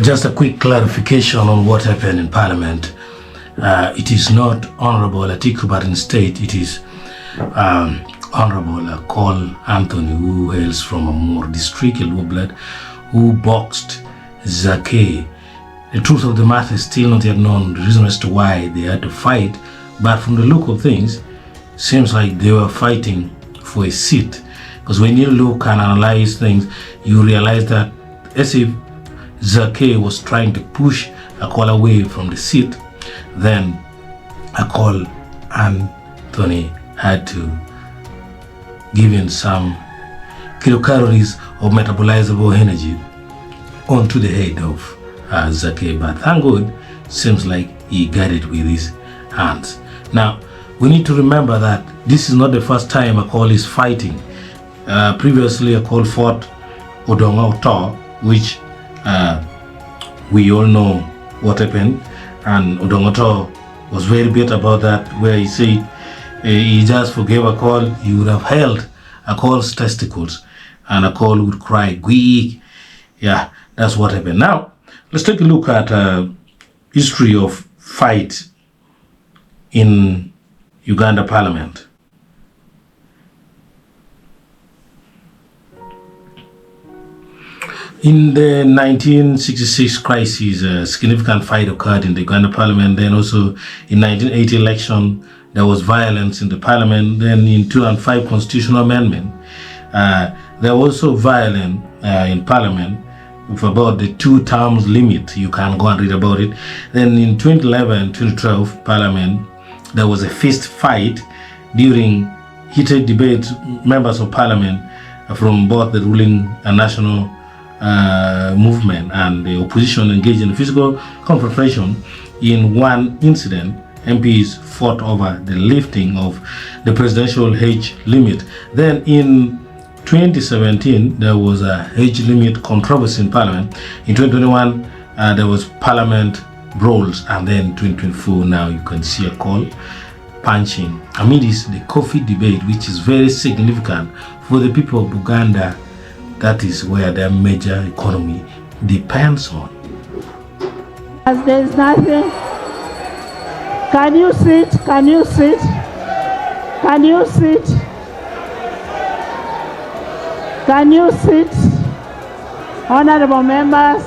Just a quick clarification on what happened in Parliament. It is not Honorable Atiku, but instead it is Honorable Akol Anthony, who hails from a more district, Elwoblad, who boxed Zaake. The truth of the matter is still not yet known, the reason as to why they had to fight, but from the look of things, seems like they were fighting for a seat. Because when you look and analyze things, you realize that as if Zaake was trying to push Akol away from the seat, then Akol Anthony had to give in some kilocalories of metabolizable energy onto the head of Zaake. But thank God, seems like he got it with his hands. Now, we need to remember that this is not the first time Acoli is fighting. Previously, Akol fought Odonga Otto, which we all know what happened, and Odonga Otto was very bitter about that, where he said he just forgave Akol. He would have held Akol's testicles, and Akol would cry, "Gweek." Yeah, that's what happened. Now, let's take a look at history of fight in Uganda Parliament. In the 1966 crisis, a significant fight occurred in the Uganda Parliament. Then also in 1980 election, there was violence in the Parliament. Then in 2005 constitutional amendment, there was also violence in Parliament with about the 2 terms limit. You can go and read about it. Then in 2011, 2012 Parliament, there was a fist fight during heated debate. Members of Parliament from both the ruling and national movement and the opposition engaged in physical confrontation. In one incident, MPs fought over the lifting of the presidential age limit. Then in 2017, there was a age limit controversy in Parliament. In 2021, there was Parliament brawls, and then 2024, now you can see a call punching amidst the coffee debate, which is very significant for the people of Uganda. That is where their major economy depends on. As there's nothing. Can you sit? Can you sit? Can you sit? Can you sit? Honorable members,